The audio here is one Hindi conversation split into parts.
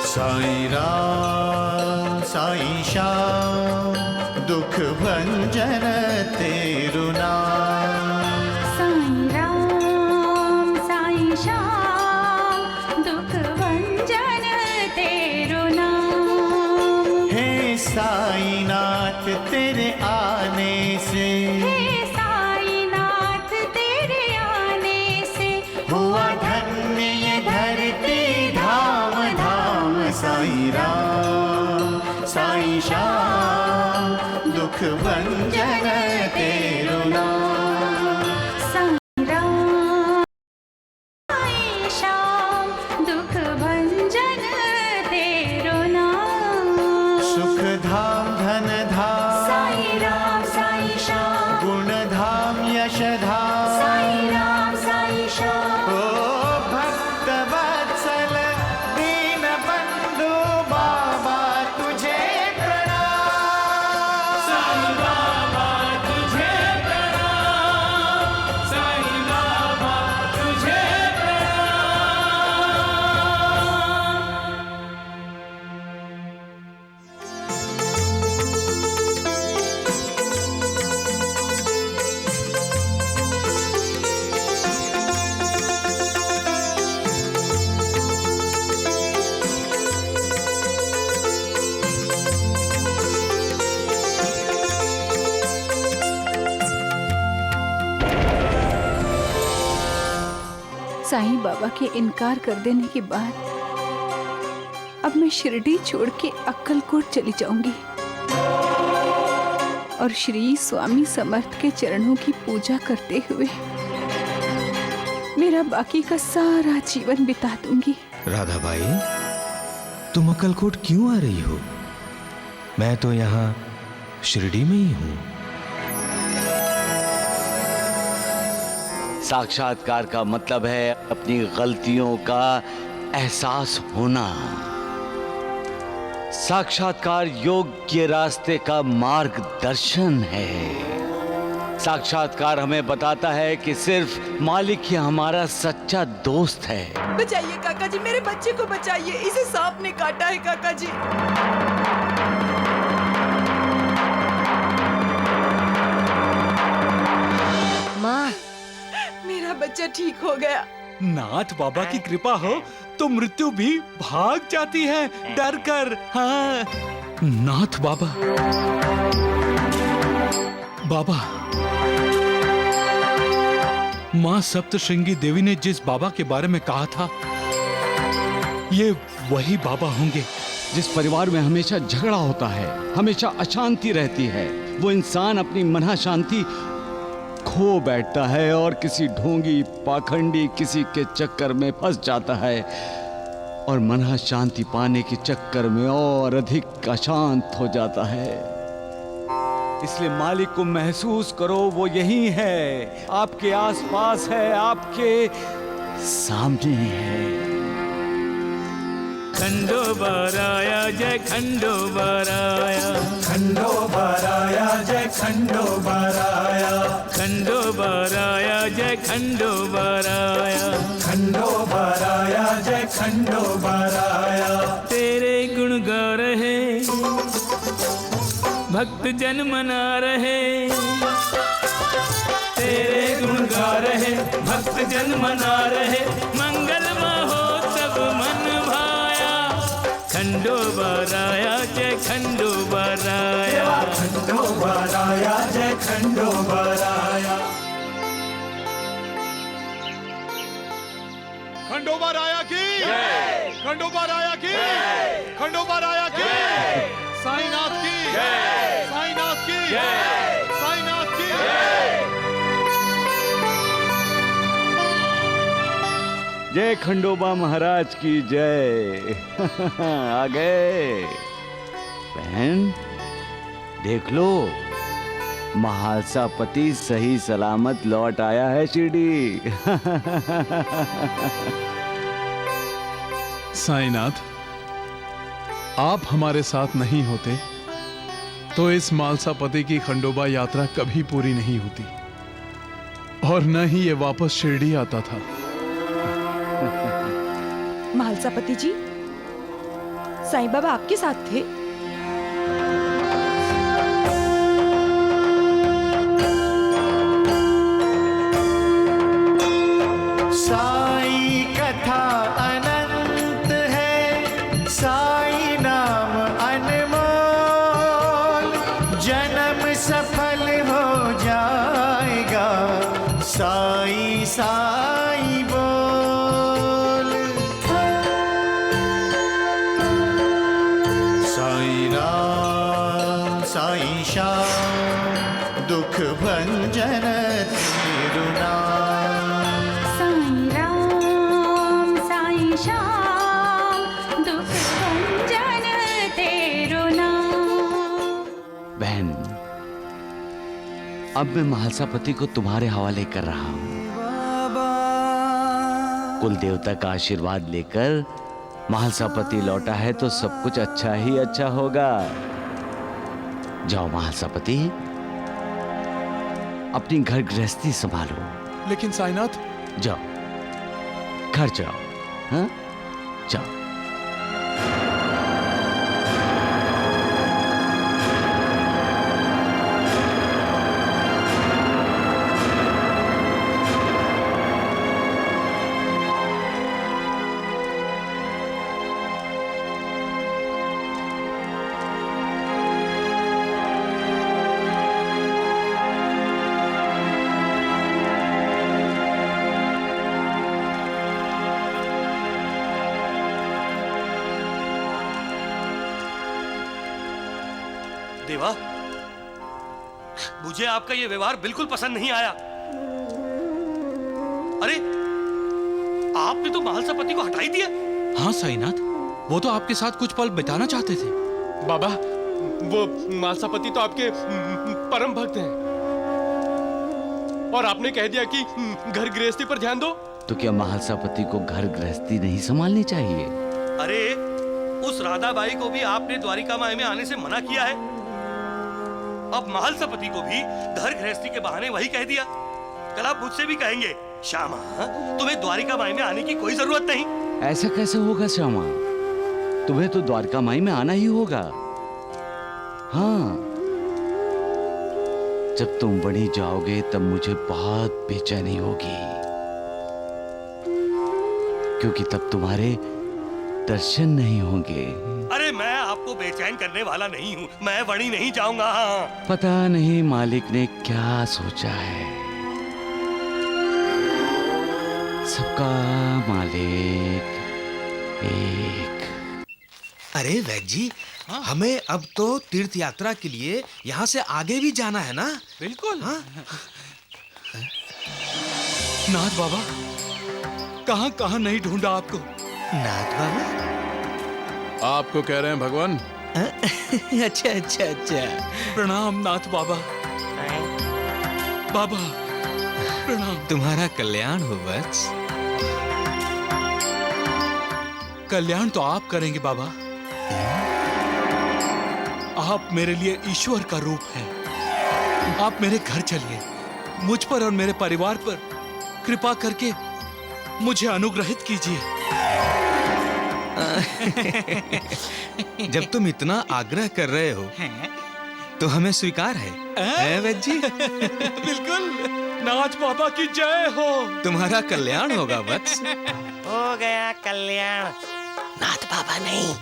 साईं राम साईं श्याम दुख भंजन तेरु नाम। साईं राम साईं श्याम दुख भंजन तेरु नाम। हे साईं नाथ तेरे आने से, हे साईं नाथ तेरे आने से हुआ धन्य ये धरती धाम धाम। साईं राम साईं श्याम दुख भंजन तेरु नाम। साईं राम साईं श्याम दुख भंजन तेरु नाम। सुख धाम धन धाम साईं राम साईं श्याम गुण धाम यश धाम। साईं राम साईं श्याम। ओ भक्त वत्सल दीन बंधु बाबा तुझे प्रणाम। साईं बाबा तुझे प्रणाम, साईं बाबा तुझे प्रणाम। साईं बाबा के इनकार कर देने के बाद अब मैं शिरडी छोड़ के अक्कलकोट चली जाऊंगी और श्री स्वामी समर्थ के चरणों की पूजा करते हुए मेरा बाकी का सारा जीवन बिता दूंगी। राधाबाई, तुम अक्कलकोट क्यों आ रही हो? मैं तो यहाँ शिरडी में ही हूँ। साक्षात्कार का मतलब है अपनी गलतियों का एहसास होना। साक्षात्कार योग के रास्ते का मार्गदर्शन है। साक्षात्कार हमें बताता है कि सिर्फ मालिक ही हमारा सच्चा दोस्त है। बचाइए काका जी, मेरे बच्चे को बचाइए, इसे सांप ने काटा है काका जी। माँ, मेरा बच्चा ठीक हो गया। नाथ बाबा की कृपा हो तो मृत्यु भी भाग जाती है डर कर। हाँ, नाथ बाबा बाबा माँ सप्तशृंगी देवी ने जिस बाबा के बारे में कहा था, ये वही बाबा होंगे। जिस परिवार में हमेशा झगड़ा होता है, हमेशा अशांति रहती है, वो इंसान अपनी मन शांति खो बैठता है और किसी ढोंगी पाखंडी किसी के चक्कर में फंस जाता है और मन शांति पाने के चक्कर में और अधिक अशांत हो जाता है। इसलिए मालिक को महसूस करो, वो यही है, आपके आसपास है, आपके सामने है। खंडोबाराया जय खंडोबाराया, खंडोबाराया जय खंडोबाराया, खंडोबाराया जय खंडोबाराया, खंडोबाराया जय खंडोबाराया। तेरे गुण गा रहे भक्त जन मना रहे, तेरे गुण गा रहे भक्त जन मना रहे, मंगल महोत्सव मन भाया। खंडोबाराया जय खंडोबाराया, खंडोबाराया जय खंडोबाराया। खंडोबाराया की जय, खंडोबाराया की जय, खंडोबाराया की जय, साईनाथ की जय, साईनाथ की जय, साईनाथ की जय। जय खंडोबा महाराज की जय। आ गए बहन, देख लो, महालसा पति सही सलामत लौट आया है शिरडी। साईनाथ, आप हमारे साथ नहीं होते तो इस मालसापति की खंडोबा यात्रा कभी पूरी नहीं होती और न ही ये वापस शिरडी आता था। महालसापति जी, साईं बाबा आपके साथ थे? साई कथा अनंत है, साई नाम अनमोल, जन्म सफल हो जाएगा, साई साई बोल। साई राम साई श्याम दुख भंजन तेरु नाम। साईं राम साईं श्याम दुख भंजन तेरो नाम। बहन, अब मैं महालसापति को तुम्हारे हवाले कर रहा हूं। कुल देवता का आशीर्वाद लेकर महालसापति लौटा है तो सब कुछ अच्छा ही अच्छा होगा। जाओ महालसापति, अपनी घर गृहस्थी संभालो। लेकिन साईनाथ, जाओ घर जाओ। हाँ, जाओ। देवा, मुझे आपका ये व्यवहार बिल्कुल पसंद नहीं आया। अरे, आपने तो महालसापति को हटा ही दिया। हाँ साईनाथ, वो तो आपके साथ कुछ पल बिताना चाहते थे। बाबा, वो महालसापति तो आपके परम भक्त हैं, और आपने कह दिया कि घर गृहस्थी पर ध्यान दो। तो क्या महालसापति को घर गृहस्थी नहीं संभालनी चाहिए? अरे, उस राधाबाई को भी आपने द्वारिका माई में आने से मना किया है। अब महालसापति को भी घर गृहस्थी के बहाने वही कह दिया। कल आप मुझसे भी कहेंगे, श्यामा तुम्हें द्वारिका माई में आने की कोई जरूरत नहीं। ऐसा कैसे होगा श्यामा? तुम्हें तो द्वारका माई में आना ही होगा। हाँ, जब तुम बड़ी जाओगे तब मुझे बहुत बेचैनी होगी, क्योंकि तब तुम्हारे दर्शन नहीं होंगे। अरे, मैं आपको बेचैन करने वाला नहीं हूँ, मैं वणी नहीं जाऊंगा। पता नहीं मालिक ने क्या सोचा है। सबका मालिक एक। अरे वैद्य जी, हमें अब तो तीर्थ यात्रा के लिए यहाँ से आगे भी जाना है ना? बिल्कुल। हाँ? नाथ बाबा, कहाँ कहाँ नहीं ढूंढा आपको। नाथ बाबा? आपको कह रहे हैं भगवान। अच्छा अच्छा अच्छा। प्रणाम नाथ बाबा। बाबा प्रणाम। तुम्हारा कल्याण हो वत्स। कल्याण तो आप करेंगे बाबा। आप मेरे लिए ईश्वर का रूप हैं। आप मेरे घर चलिए, मुझ पर और मेरे परिवार पर कृपा करके मुझे अनुग्रहित कीजिए। जब तुम इतना आग्रह कर रहे हो तो हमें स्वीकार है वैद्य जी। बिल्कुल। नाथ बाबा की जय हो। तुम्हारा कल्याण होगा वत्स। हो गया कल्याण। नाथ बाबा नहीं,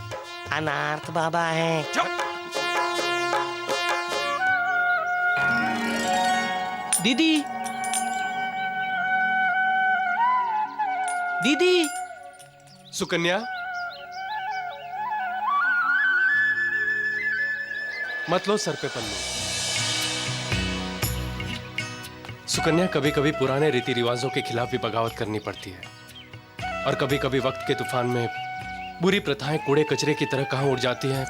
अनाथ बाबा हैं। दीदी, दीदी। सुकन्या, मत लो सर पे पल्लू। सुकन्या, कभी कभी पुराने रीति रिवाजों के खिलाफ भी बगावत करनी पड़ती है, और कभी कभी वक्त के तूफान में बुरी प्रथाएं कूड़े कचरे की तरह कहां उड़ जाती हैं,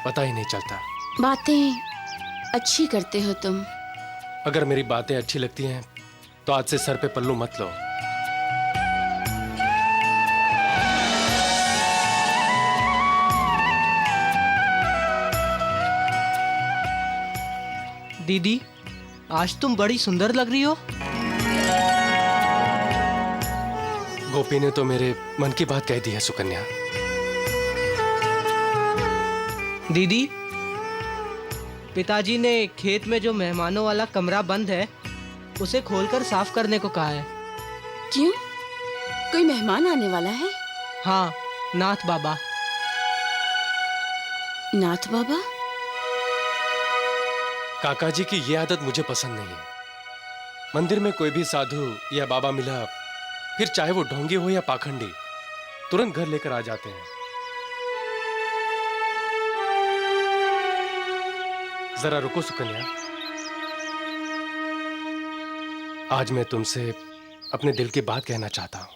पता ही नहीं चलता। बातें अच्छी करते हो तुम। अगर मेरी बातें अच्छी लगती हैं तो आज से सर पे पल्लू मत लो। दीदी, आज तुम बड़ी सुंदर लग रही हो। गोपी ने तो मेरे मन की बात कह दी है सुकन्या। दीदी, पिताजी ने खेत में जो मेहमानों वाला कमरा बंद है उसे खोलकर साफ करने को कहा है। क्यों? कोई मेहमान आने वाला है? हाँ, नाथ बाबा। नाथ बाबा? काका जी की ये आदत मुझे पसंद नहीं है। मंदिर में कोई भी साधु या बाबा मिला, फिर चाहे वो ढोंगी हो या पाखंडी, तुरंत घर लेकर आ जाते हैं। जरा रुको सुकन्या, आज मैं तुमसे अपने दिल की बात कहना चाहता हूं।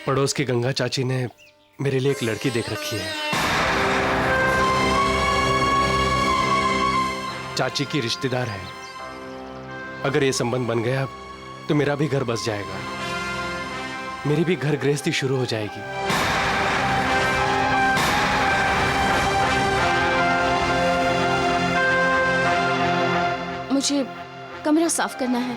पड़ोस की गंगा चाची ने मेरे लिए एक लड़की देख रखी है। चाची की रिश्तेदार है। अगर ये संबंध बन गया तो मेरा भी घर बस जाएगा, मेरी भी घर गृहस्थी शुरू हो जाएगी। मुझे कमरा साफ करना है।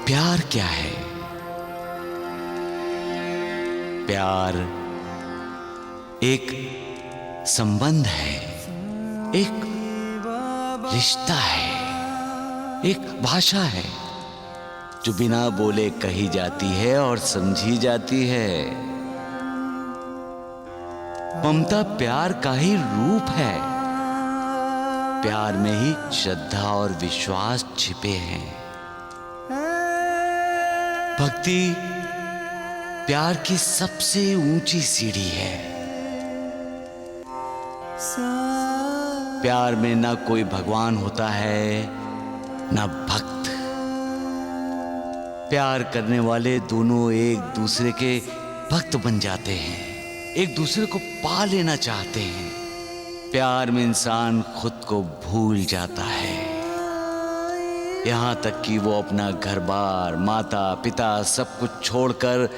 प्यार क्या है? प्यार एक संबंध है, एक रिश्ता है, एक भाषा है जो बिना बोले कही जाती है और समझी जाती है। ममता प्यार का ही रूप है। प्यार में ही श्रद्धा और विश्वास छिपे हैं। भक्ति प्यार की सबसे ऊंची सीढ़ी है। प्यार में ना कोई भगवान होता है ना भक्त। प्यार करने वाले दोनों एक दूसरे के भक्त बन जाते हैं, एक दूसरे को पा लेना चाहते हैं। प्यार में इंसान खुद को भूल जाता है, यहाँ तक कि वो अपना घर बार, माता पिता सब कुछ छोड़कर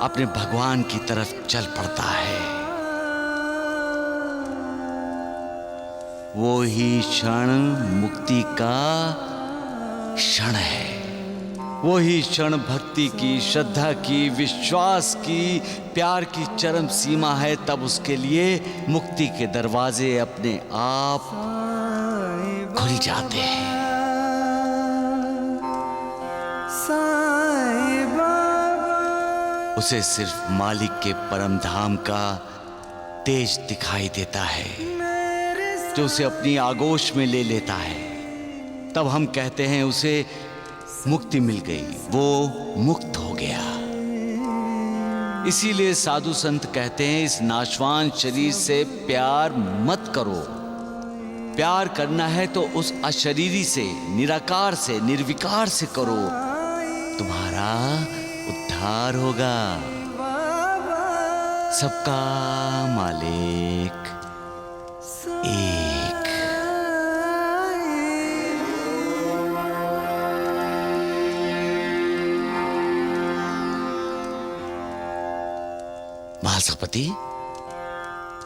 अपने भगवान की तरफ चल पड़ता है। वो ही क्षण मुक्ति का क्षण है। वो ही क्षण भक्ति की, श्रद्धा की, विश्वास की, प्यार की चरम सीमा है। तब उसके लिए मुक्ति के दरवाजे अपने आप खुल जाते हैं। उसे सिर्फ मालिक के परम धाम का तेज दिखाई देता है, जो उसे अपनी आगोश में ले लेता है। तब हम कहते हैं उसे मुक्ति मिल गई, वो मुक्त हो गया। इसीलिए साधु संत कहते हैं इस नाशवान शरीर से प्यार मत करो। प्यार करना है तो उस अशरीरी से, निराकार से, निर्विकार से करो, तुम्हारा उद्धार होगा। सबका मालिक एक। महासपति,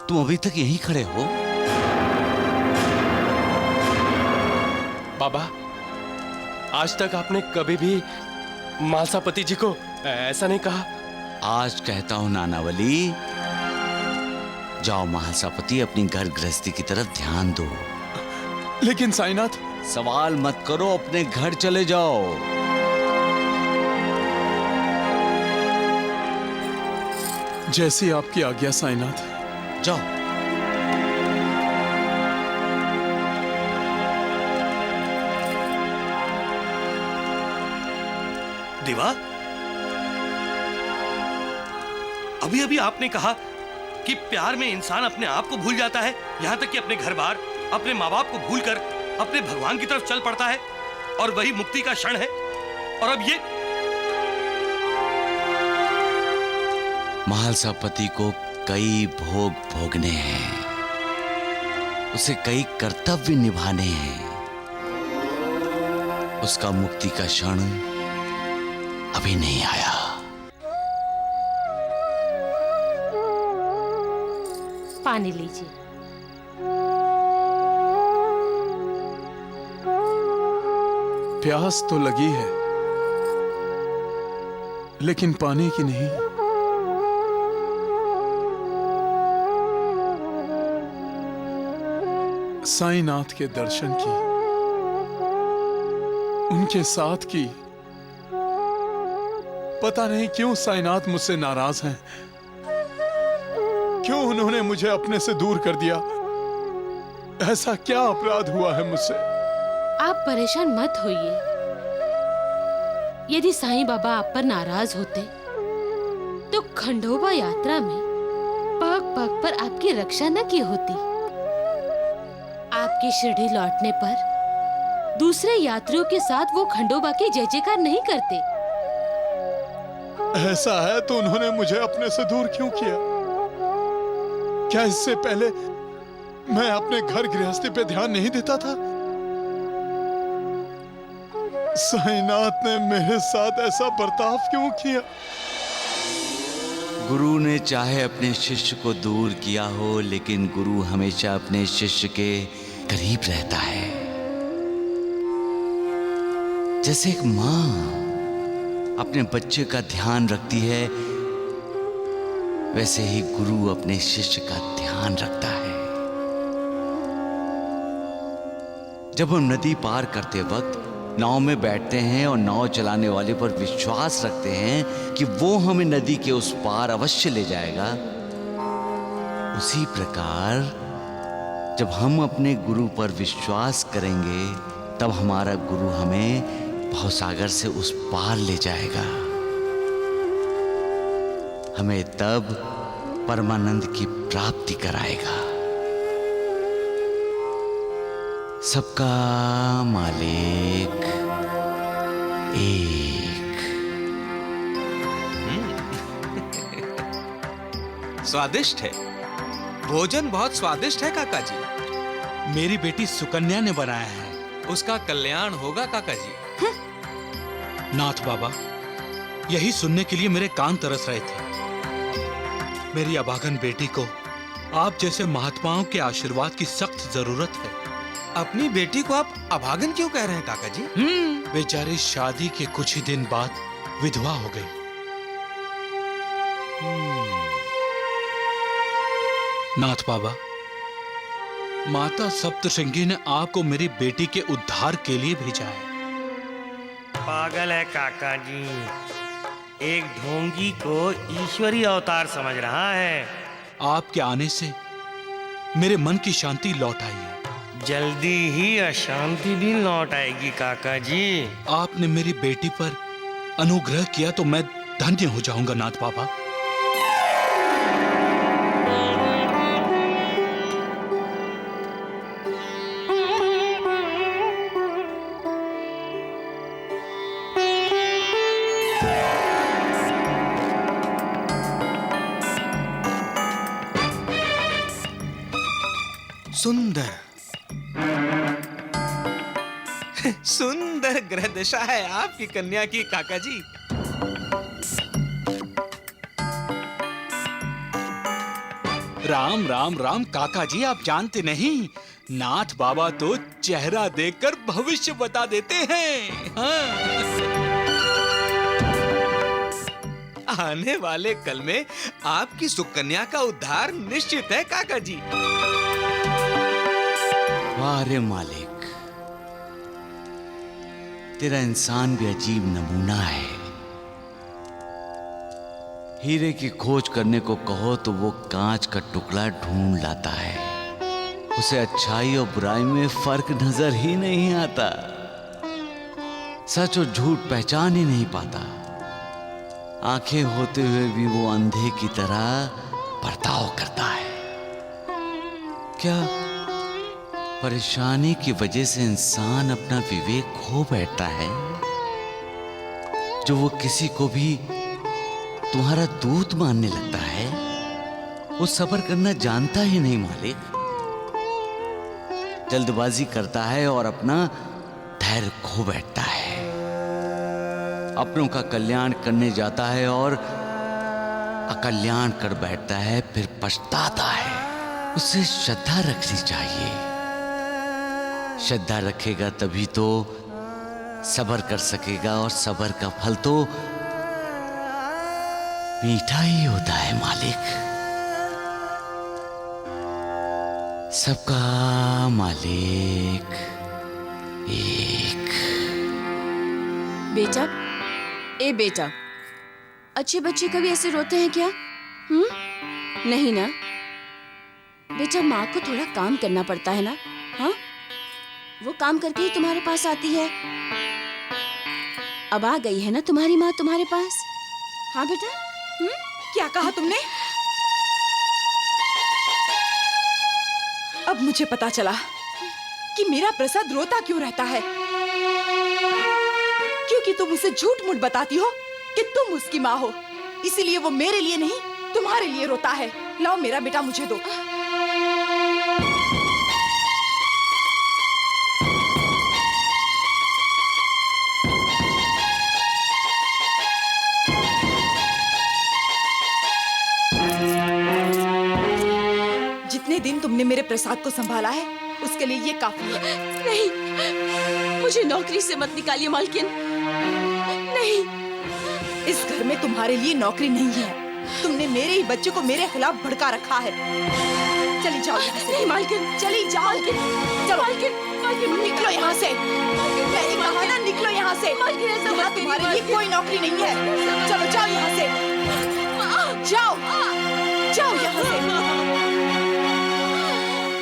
तुम अभी तक यहीं खड़े हो? बाबा, आज तक आपने कभी भी मालसापति जी को ऐसा नहीं कहा। आज कहता हूं नानावली, जाओ महासापति, अपनी घर गृहस्थी की तरफ ध्यान दो। लेकिन साईनाथ, सवाल मत करो, अपने घर चले जाओ। जैसी आपकी आज्ञा साईनाथ। जाओ। देवा, अभी अभी आपने कहा कि प्यार में इंसान अपने आप को भूल जाता है, यहां तक कि अपने घर बार, अपने माँ बाप को भूलकर अपने भगवान की तरफ चल पड़ता है, और वही मुक्ति का क्षण है। और अब ये महालसापति को कई भोग भोगने हैं, उसे कई कर्तव्य निभाने हैं। उसका मुक्ति का क्षण अभी नहीं आया। पानी लीजिए। प्यास तो लगी है, लेकिन पानी की नहीं। साईनाथ के दर्शन की, उनके साथ की। पता नहीं क्यों साईनाथ मुझसे नाराज हैं, क्यों उन्होंने मुझे अपने से दूर कर दिया। ऐसा क्या अपराध हुआ है मुझसे? आप परेशान मत होइए। यदि साईं बाबा आप पर नाराज होते तो खंडोबा यात्रा में पग पग पर आपकी रक्षा न की होती। आपके शिरडी लौटने पर दूसरे यात्रियों के साथ वो खंडोबा की जय जयकार नहीं करते। ऐसा है तो उन्होंने मुझे अपने से दूर क्यों किया? क्या इससे पहले मैं अपने घर गृहस्थी पे ध्यान नहीं देता था? साईनाथ ने मेरे साथ ऐसा बर्ताव क्यों किया? गुरु ने चाहे अपने शिष्य को दूर किया हो, लेकिन गुरु हमेशा अपने शिष्य के करीब रहता है। जैसे एक माँ अपने बच्चे का ध्यान रखती है, वैसे ही गुरु अपने शिष्य का ध्यान रखता है। जब हम नदी पार करते वक्त नाव में बैठते हैं और नाव चलाने वाले पर विश्वास रखते हैं कि वो हमें नदी के उस पार अवश्य ले जाएगा, उसी प्रकार जब हम अपने गुरु पर विश्वास करेंगे तब हमारा गुरु हमें भवसागर से उस पार ले जाएगा। हमें तब परमानंद की प्राप्ति कराएगा। सबका मालिक एक। स्वादिष्ट है, भोजन बहुत स्वादिष्ट है काका जी। मेरी बेटी सुकन्या ने बनाया है। उसका कल्याण होगा काका जी। नाथ बाबा, यही सुनने के लिए मेरे कान तरस रहे थे। मेरी अभागन बेटी को आप जैसे महात्माओं के आशीर्वाद की सख्त जरूरत है। अपनी बेटी को आप अभागन क्यों कह रहे हैं काका जी? बेचारी शादी के कुछ ही दिन बाद विधवा हो गई। नाथ बाबा, माता सप्तशृंगी ने आपको मेरी बेटी के उद्धार के लिए भेजा है। पागल है काका जी, एक ढोंगी को ईश्वरी अवतार समझ रहा है। आपके आने से मेरे मन की शांति लौट आई है। जल्दी ही अशांति भी लौट आएगी काका जी। आपने मेरी बेटी पर अनुग्रह किया तो मैं धन्य हो जाऊंगा नाथ बाबा। सुंदर सुंदर ग्रह दशा है आपकी कन्या की काका जी। राम राम राम काका जी, आप जानते नहीं, नाथ बाबा तो चेहरा देखकर भविष्य बता देते हैं। हाँ। आने वाले कल में आपकी सुकन्या का उद्धार निश्चित है काका जी। वाह रे मालिक, तेरा इंसान भी अजीब नमूना है। हीरे की खोज करने को कहो तो वो कांच का टुकड़ा ढूंढ लाता है। उसे अच्छाई और बुराई में फर्क नजर ही नहीं आता। सच और झूठ पहचान ही नहीं पाता। आंखें होते हुए भी वो अंधे की तरह बर्ताव करता है। क्या परेशानी की वजह से इंसान अपना विवेक खो बैठता है, जो वो किसी को भी तुम्हारा दूत मानने लगता है? वो सब्र करना जानता ही नहीं मालिक। जल्दबाजी करता है और अपना धैर्य खो बैठता है। अपनों का कल्याण करने जाता है और अकल्याण कर बैठता है, फिर पछताता है। उसे श्रद्धा रखनी चाहिए। श्रद्धा रखेगा तभी तो सब्र कर सकेगा, और सब्र का फल तो मीठा ही होता है मालिक। सबका मालिक एक। बेटा, ए बेटा, अच्छे बच्चे कभी ऐसे रोते हैं क्या? नहीं ना बेटा, माँ को थोड़ा काम करना पड़ता है ना। हाँ, वो काम करके ही तुम्हारे पास आती है। अब आ गई है ना तुम्हारी माँ तुम्हारे पास। हाँ बेटा। क्या कहा तुमने? अब मुझे पता चला कि मेरा प्रसाद रोता क्यों रहता है। क्योंकि तुम उसे झूठ मूठ बताती हो कि तुम उसकी माँ हो, इसीलिए वो मेरे लिए नहीं तुम्हारे लिए रोता है। लाओ मेरा बेटा मुझे दो। जितने दिन तुमने मेरे प्रसाद को संभाला है उसके लिए ये काफी है। नहीं, मुझे नौकरी से मत निकालिए मालकिन। नहीं, इस घर में तुम्हारे लिए नौकरी नहीं है। तुमने मेरे ही बच्चे को मेरे खिलाफ भड़का रखा है। चली जाओ यहाँ से। नहीं मालकिन, चली जाओ। मालकिन, चलो मालकिन, मालकिन, निकलो यहाँ से। मैंने कहा ना निकलो यहाँ से। यहाँ तुम्हारे लिए कोई नौकरी नहीं है। चलो जाओ यहाँ से। जाओ जाओ यहाँ से।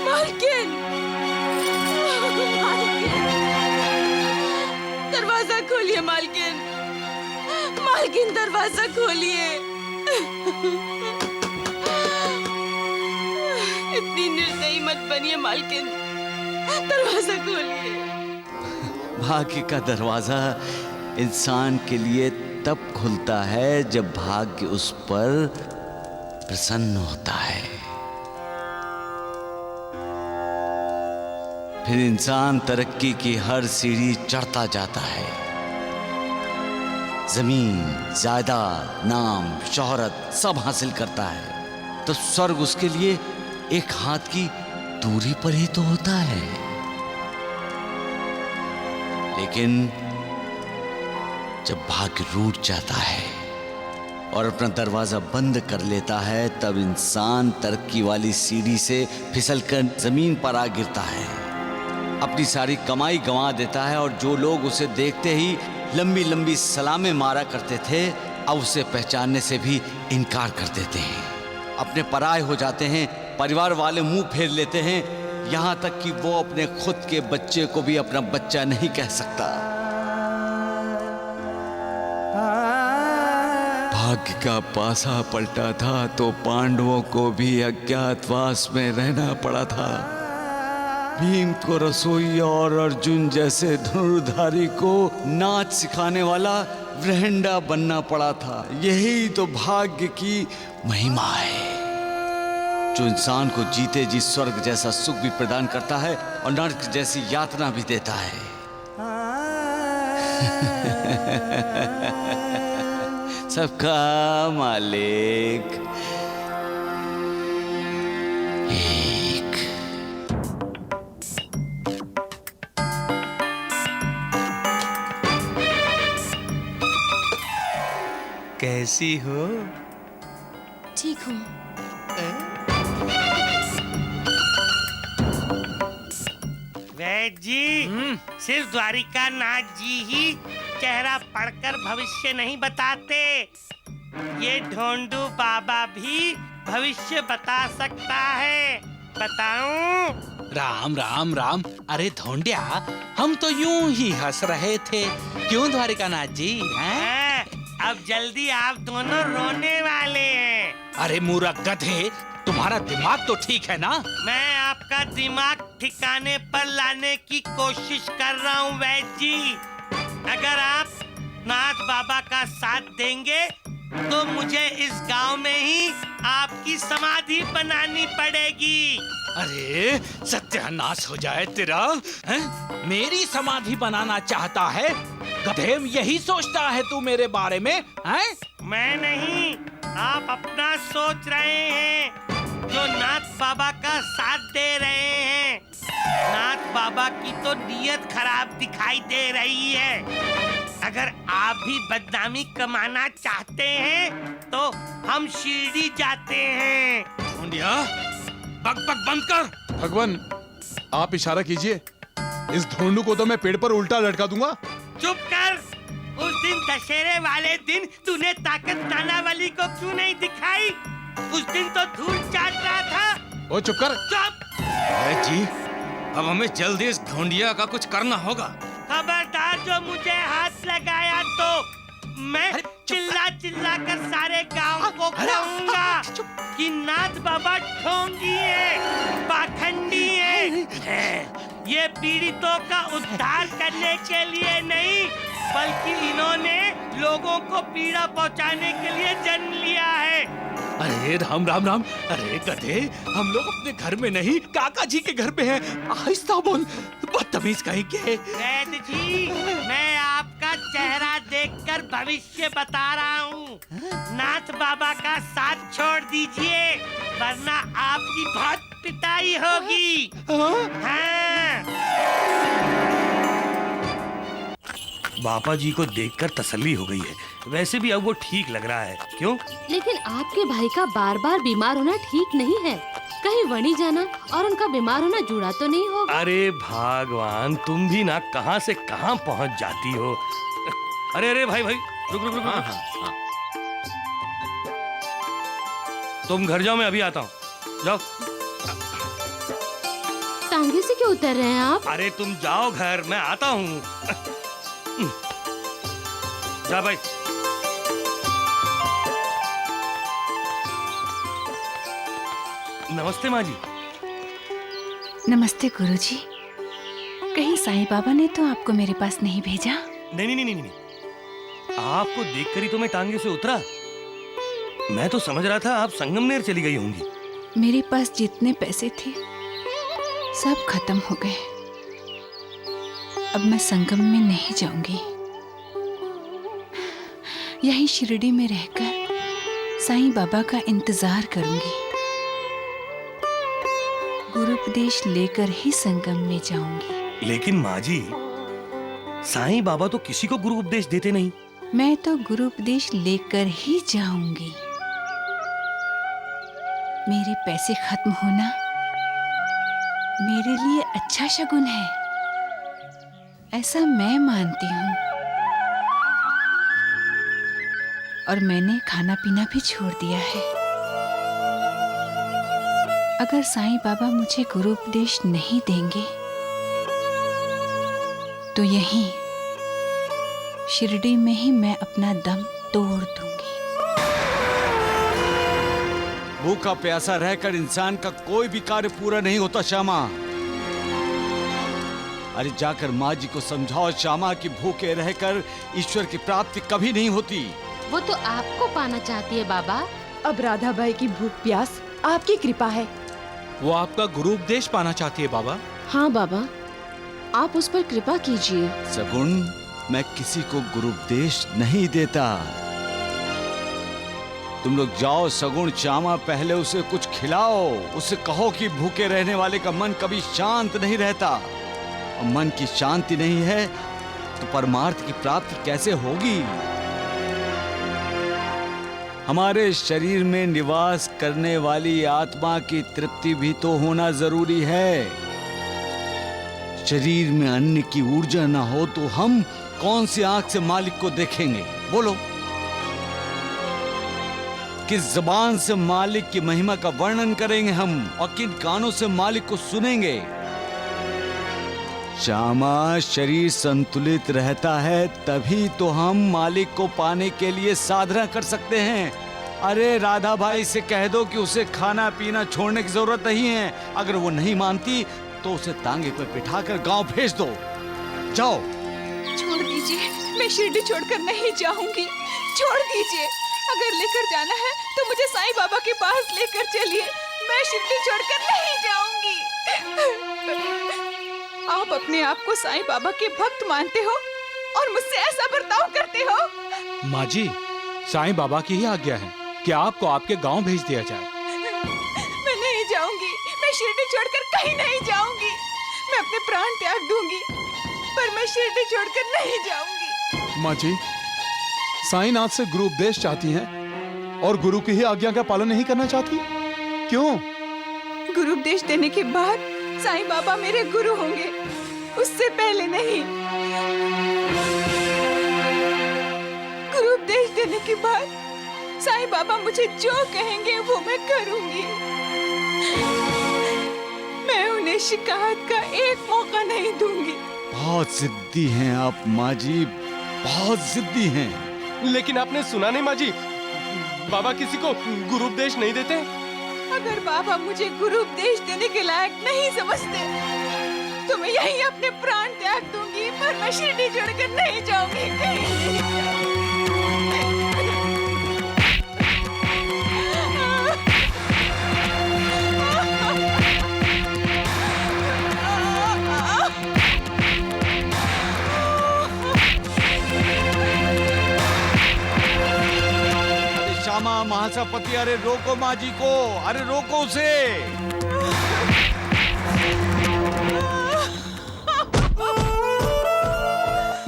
मालकिन, दरवाजा खोलिए मालकिन। मालकिन, दरवाजा खोलिए। इतनी निर्दयी मत बनिए मालकिन, दरवाजा खोलिए। भाग्य का दरवाजा इंसान के लिए तब खुलता है जब भाग्य उस पर प्रसन्न होता है। फिर इंसान तरक्की की हर सीढ़ी चढ़ता जाता है। जमीन, जायदाद, नाम, शोहरत सब हासिल करता है तो स्वर्ग उसके लिए एक हाथ की दूरी पर ही तो होता है। लेकिन जब भाग्य रूठ जाता है और अपना दरवाजा बंद कर लेता है तब इंसान तरक्की वाली सीढ़ी से फिसलकर जमीन पर आ गिरता है, अपनी सारी कमाई गंवा देता है, और जो लोग उसे देखते ही लंबी लंबी सलामें मारा करते थे अब उसे पहचानने से भी इनकार कर देते हैं। अपने पराये हो जाते हैं, परिवार वाले मुंह फेर लेते हैं, यहाँ तक कि वो अपने खुद के बच्चे को भी अपना बच्चा नहीं कह सकता। भाग्य का पासा पलटा था तो पांडवों को भी अज्ञातवास में रहना पड़ा था। भीम को रसोई और अर्जुन जैसे धनुर्धारी को नाच सिखाने वाला वृहंडा बनना पड़ा था। यही तो भाग्य की महिमा है जो इंसान को जीते जी स्वर्ग जैसा सुख भी प्रदान करता है और नरक जैसी यातना भी देता है। सबका मालिक एक। कैसी हो? ठीक हूँ। वैद्य जी, सिर्फ द्वारिका नाथ जी ही चेहरा पढ़कर भविष्य नहीं बताते, ये ढोंडू बाबा भी भविष्य बता सकता है। बताऊं? राम राम राम। अरे धोंडिया, हम तो यूं ही हंस रहे थे। क्यों द्वारिकानाथ जी हैं? अब जल्दी आप दोनों रोने वाले हैं। अरे मूर्ख गधे, तुम्हारा दिमाग तो ठीक है ना? मैं आपका दिमाग ठिकाने पर लाने की कोशिश कर रहा हूँ वैद्य जी। अगर आप नाथ बाबा का साथ देंगे तो मुझे इस गांव में ही आपकी समाधि बनानी पड़ेगी। अरे सत्यानाश हो जाए तेरा। हैं? मेरी समाधि बनाना चाहता है? गधे, यही सोचता है तू मेरे बारे में? हैं? मैं नहीं, आप अपना सोच रहे हैं जो नाथ बाबा का साथ दे रहे हैं। नाथ बाबा की तो नीयत खराब दिखाई दे रही है। अगर आप भी बदनामी कमाना चाहते हैं तो हम शिरडी जाते हैं। ढूंढिया, बक बक बंद कर। भगवान, आप इशारा कीजिए, इस ढोंडू को तो मैं पेड़ पर उल्टा लटका दूंगा। चुप कर। उस दिन दशहरे वाले दिन तूने ताकत नानावली को क्यों नहीं दिखाई? उस दिन तो धूल चाट रहा था। ओ चुप कर। चुप। जी, अब हमें जल्दी इस ढोंडिया का कुछ करना होगा। खबरदार जो मुझे हाथ लगाया तो मैं चिल्ला चिल्ला कर सारे गांव को कहूंगा कि नाथ बाबा ढोंगी है, पाखंडी है। ये पीड़ितों का उद्धार करने के लिए नहीं बल्कि इन्होंने लोगों को पीड़ा पहुंचाने के लिए जन्म लिया है। अरे राम राम राम, अरे गधे, हम लोग अपने घर में नहीं काका जी के घर पे हैं। आहिस्ता बोल, बदतमीज कहीं के। वैद जी, मैं आपका चेहरा देखकर भविष्य बता रहा हूँ। नाथ बाबा का साथ छोड़ दीजिए वरना आपकी बहुत पिटाई होगी। हाँ। बापा जी को देखकर तसल्ली हो गई है। वैसे भी अब वो ठीक लग रहा है, क्यों? लेकिन आपके भाई का बार बार बीमार होना ठीक नहीं है। कहीं वणी जाना और उनका बीमार होना जुड़ा तो नहीं होगा? अरे भगवान, तुम भी ना कहां से कहां पहुंच जाती हो। अरे अरे भाई भाई, रुक रुक रुक। हाँ। तुम घर जाओ, मैं अभी आता हूँ। जाओ। टांगे से क्यों उतर रहे हैं आप? अरे तुम जाओ घर, मैं आता हूँ। जा भाई। नमस्ते माँ जी। नमस्ते गुरुजी। कहीं साईं बाबा ने तो आपको मेरे पास नहीं भेजा? नहीं नहीं नहीं नहीं, आपको देखकर ही तो मैं टांगे से उतरा। मैं तो समझ रहा था आप संगमनेर चली गई होंगी। मेरे पास जितने पैसे थे सब खत्म हो गए। अब मैं संगम में नहीं जाऊंगी। यहीं शिरडी में रहकर साईं बाबा का इंतजार करूंगी। गुरुपदेश लेकर ही संगम में जाऊंगी। लेकिन माँ जी, साईं बाबा तो किसी को गुरु उपदेश देते नहीं। मैं तो गुरु उपदेश लेकर ही जाऊंगी। मेरे पैसे खत्म होना मेरे लिए अच्छा शगुन है, ऐसा मैं मानती हूँ। और मैंने खाना पीना भी छोड़ दिया है। अगर साईं बाबा मुझे गुरु उपदेश नहीं देंगे तो यहीं शिरडी में ही मैं अपना दम तोड़ दूंगी। भूखा प्यासा रहकर इंसान का कोई भी कार्य पूरा नहीं होता श्यामा। अरे जाकर माँ जी को समझाओ श्यामा कि भूखे रहकर ईश्वर की प्राप्ति कभी नहीं होती। वो तो आपको पाना चाहती है बाबा। अब राधाबाई की भूख प्यास आपकी कृपा है। वो आपका गुरु उपदेश पाना चाहती है बाबा। हाँ बाबा, आप उस पर कृपा कीजिए। सगुण, मैं किसी को गुरु उपदेश नहीं देता। तुम लोग जाओ सगुण, श्यामा पहले उसे कुछ खिलाओ। उसे कहो कि भूखे रहने वाले का मन कभी शांत नहीं रहता। और मन की शांति नहीं है तो परमार्थ की प्राप्ति कैसे होगी? हमारे शरीर में निवास करने वाली आत्मा की तृप्ति भी तो होना जरूरी है। शरीर में अन्न की ऊर्जा ना हो तो हम कौन सी आंख से मालिक को देखेंगे? बोलो, किस जबान से मालिक की महिमा का वर्णन करेंगे हम, और किन कानों से मालिक को सुनेंगे? श्यामा, शरीर संतुलित रहता है तभी तो हम मालिक को पाने के लिए साधना कर सकते हैं। अरे राधा भाई से कह दो कि उसे खाना पीना छोड़ने की जरूरत नहीं है। अगर वो नहीं मानती तो उसे तांगे पर बिठाकर गांव भेज दो। जाओ। छोड़ दीजिए, मैं शिरडी छोड़कर नहीं जाऊंगी। छोड़ दीजिए, अगर लेकर जाना है तो मुझे साईं बाबा के पास लेकर चलिए। मैं शिरडी छोड़कर नहीं जाऊंगी। आप अपने आप को साईं बाबा के भक्त मानते हो और मुझसे ऐसा बर्ताव करते हो। माँ जी, साईं बाबा की ही आज्ञा है कि आपको आपके गांव भेज दिया जाए। मैं नहीं जाऊंगी, मैं शिरडी छोड़कर कहीं नहीं जाऊंगी। मैं अपने प्राण त्याग दूंगी, पर मैं शिरडी छोड़कर नहीं जाऊंगी। माँ जी, साईनाथ से गुरु उपदेश चाहती हैं और गुरु की ही आज्ञा का पालन नहीं करना चाहती? क्यों? गुरु उपदेश देने के बाद साईं बाबा मेरे गुरु होंगे, उससे पहले नहीं। गुरु उपदेश देने के बाद साईं बाबा मुझे जो कहेंगे वो मैं करूंगी। मैं उन्हें शिकायत का एक मौका नहीं दूंगी। बहुत जिद्दी हैं आप माँ जी, बहुत जिद्दी हैं। लेकिन आपने सुना नहीं माँ जी, बाबा किसी को गुरु उपदेश नहीं देते। अगर बाबा मुझे गुरु उपदेश देने के लायक नहीं समझते तो मैं यहीं अपने प्राण त्याग दूंगी, पर मैं शिरडी छोड़कर नहीं जाऊंगी, कहीं नहीं जाऊंगी। श्यामा महासपति, अरे रोको माँ जी को, अरे रोको उसे।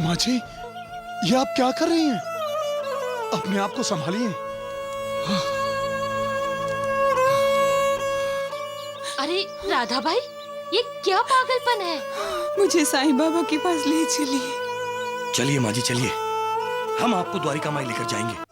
माँ जी, ये आप क्या कर रही हैं? अपने आप को संभालिए। अरे राधा भाई, ये क्या पागलपन है? मुझे साईं बाबा के पास ले चलिए। चलिए माँ जी चलिए, हम आपको द्वारिका माई लेकर जाएंगे।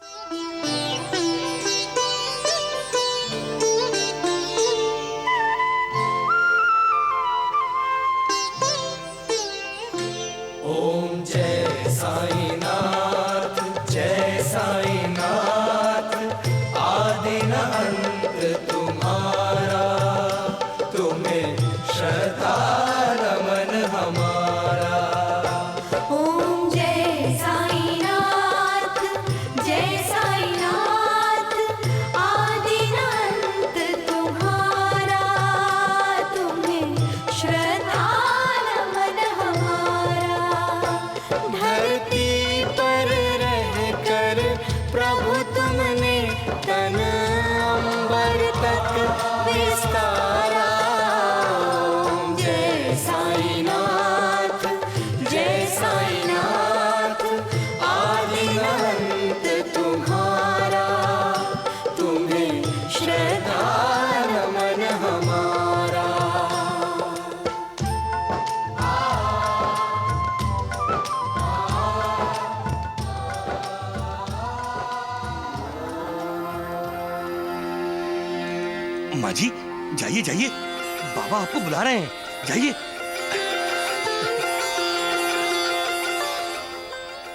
माँ जी जाइए जाइए, बाबा आपको बुला रहे हैं, जाइए।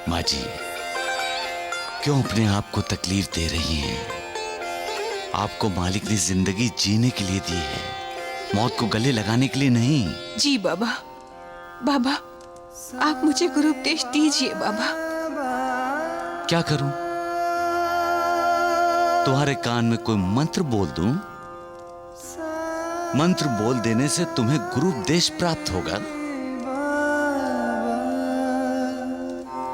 माँ जी, क्यों अपने आप को तकलीफ दे रही हैं? आपको मालिक ने जिंदगी जीने के लिए दी है, मौत को गले लगाने के लिए नहीं। जी बाबा, बाबा आप मुझे गुरु उपदेश दीजिए। बाबा क्या करूं? तुम्हारे कान में कोई मंत्र बोल दूं? मंत्र बोल देने से तुम्हें गुरु उपदेश प्राप्त होगा?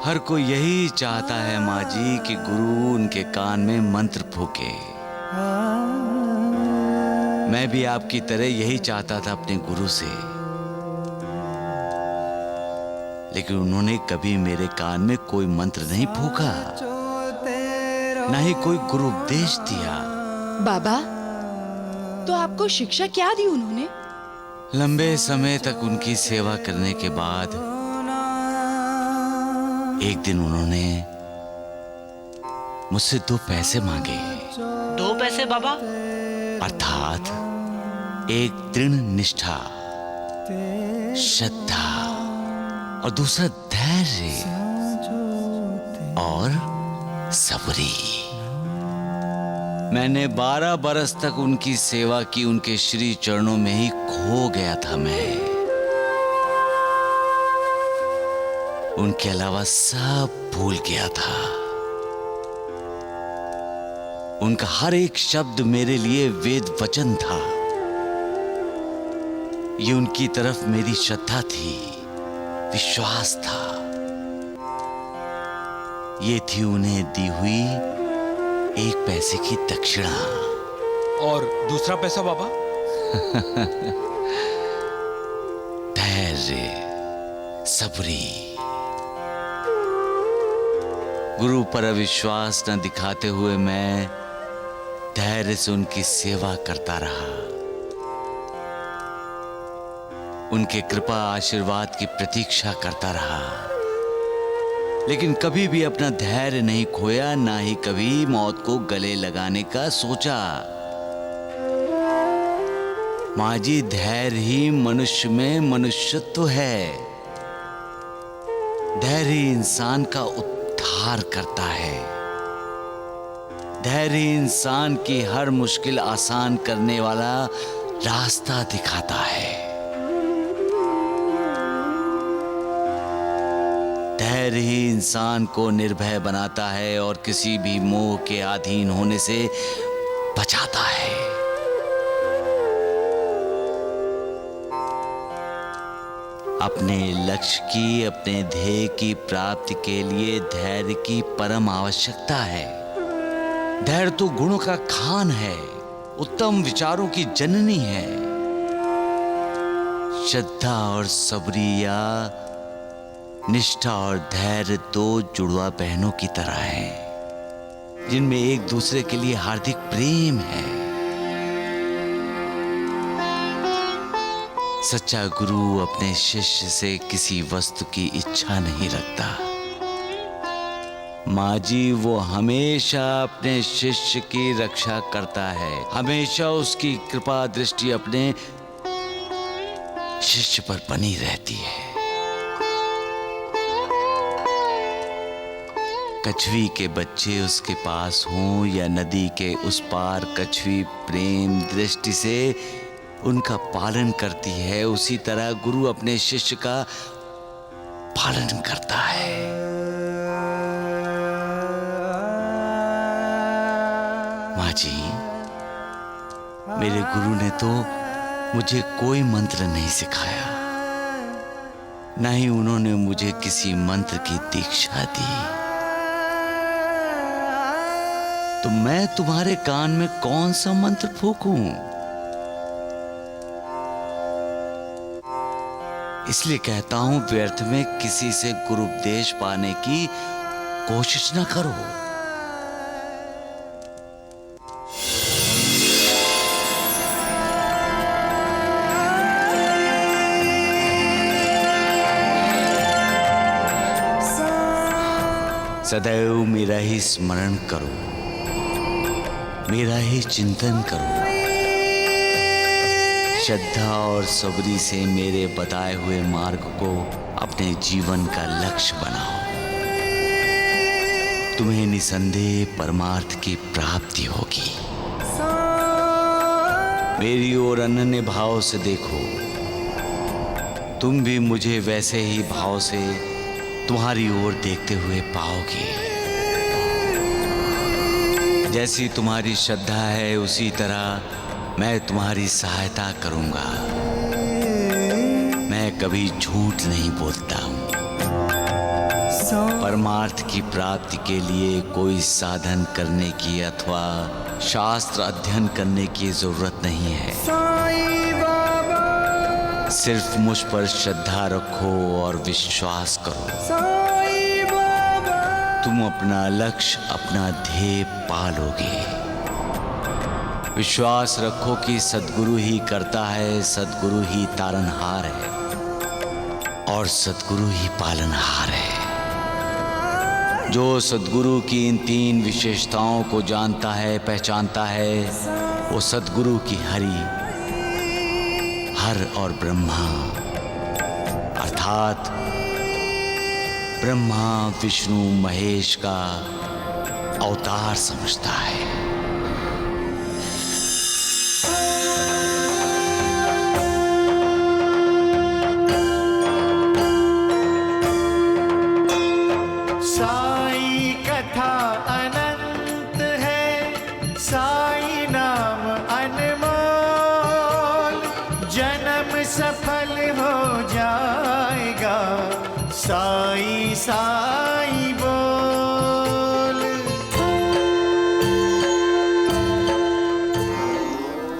हर कोई यही चाहता है माँ जी कि गुरु उनके कान में मंत्र फूके। मैं भी आपकी तरह यही चाहता था अपने गुरु से, लेकिन उन्होंने कभी मेरे कान में कोई मंत्र नहीं फूका, ना ही कोई गुरु उपदेश दिया। बाबा, तो आपको शिक्षा क्या दी उन्होंने? लंबे समय तक उनकी सेवा करने के बाद एक दिन उन्होंने मुझसे 2 पैसे मांगे। 2 पैसे बाबा? अर्थात एक दृढ़ निष्ठा, श्रद्धा और दूसरा धैर्य और सबरी। मैंने 12 बरस तक उनकी सेवा की, उनके श्री चरणों में ही खो गया था मैं। उनके अलावा सब भूल गया था। उनका हर एक शब्द मेरे लिए वेद वचन था। ये उनकी तरफ मेरी श्रद्धा थी, विश्वास था। ये थी उन्हें दी हुई 1 पैसे की दक्षिणा। और दूसरा पैसा बाबा? धैर्य, धैर्य, सबरी। गुरु पर विश्वास न दिखाते हुए मैं धैर्य से उनकी सेवा करता रहा। उनके कृपा आशीर्वाद की प्रतीक्षा करता रहा, लेकिन कभी भी अपना धैर्य नहीं खोया, ना ही कभी मौत को गले लगाने का सोचा। माँ जी, धैर्य ही मनुष्य में मनुष्यत्व है। धैर्य इंसान का उद्धार करता है। धैर्य इंसान की हर मुश्किल आसान करने वाला रास्ता दिखाता है। धैर्य ही इंसान को निर्भय बनाता है और किसी भी मोह के अधीन होने से बचाता है। अपने लक्ष्य की, अपने ध्येय की प्राप्ति के लिए धैर्य की परम आवश्यकता है। धैर्य तो गुणों का खान है, उत्तम विचारों की जननी है। श्रद्धा और सबरिया, निष्ठा और धैर्य दो जुड़वा बहनों की तरह हैं, जिनमें एक दूसरे के लिए हार्दिक प्रेम है। सच्चा गुरु अपने शिष्य से किसी वस्तु की इच्छा नहीं रखता। माँ जी, वो हमेशा अपने शिष्य की रक्षा करता है। हमेशा उसकी कृपा दृष्टि अपने शिष्य पर बनी रहती है। कछवी के बच्चे उसके पास हों या नदी के उस पार, कछवी प्रेम दृष्टि से उनका पालन करती है। उसी तरह गुरु अपने शिष्य का पालन करता है। माँ जी, मेरे गुरु ने तो मुझे कोई मंत्र नहीं सिखाया, न ही उन्होंने मुझे किसी मंत्र की दीक्षा दी। तो मैं तुम्हारे कान में कौन सा मंत्र फूंकूं? इसलिए कहता हूं, व्यर्थ में किसी से गुरु उपदेश पाने की कोशिश न करो। सदैव मेरा ही स्मरण करो, मेरा ही चिंतन करो। श्रद्धा और सबरी से मेरे बताए हुए मार्ग को अपने जीवन का लक्ष्य बनाओ। तुम्हें निसंदेह परमार्थ की प्राप्ति होगी। मेरी ओर अनन्य भाव से देखो, तुम भी मुझे वैसे ही भाव से तुम्हारी ओर देखते हुए पाओगे। जैसी तुम्हारी श्रद्धा है, उसी तरह मैं तुम्हारी सहायता करूंगा। मैं कभी झूठ नहीं बोलता हूं। परमार्थ की प्राप्ति के लिए कोई साधन करने की अथवा शास्त्र अध्ययन करने की जरूरत नहीं है। सिर्फ मुझ पर श्रद्धा रखो और विश्वास करो। तुम अपना लक्ष्य, अपना ध्येय पालोगे। विश्वास रखो कि सद्गुरु ही करता है, सद्गुरु ही तारनहार है और सद्गुरु ही पालनहार है। जो सद्गुरु की इन तीन विशेषताओं को जानता है, पहचानता है, वो सद्गुरु की हरि, हर और ब्रह्मा अर्थात ब्रह्मा विष्णु महेश का अवतार समझता है। साई कथा अनंत है, साई नाम अनमोल, जन्म सफल हो जाएगा, साई साई बोल।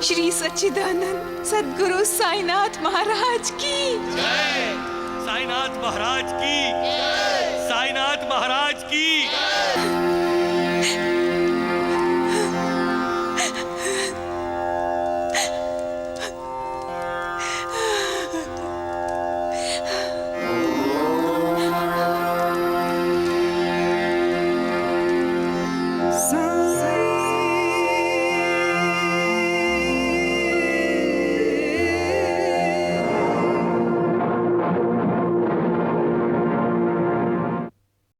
श्री सच्चिदानंद सद्गुरु साईनाथ महाराज की जय। साईनाथ महाराज की, साईनाथ महाराज की।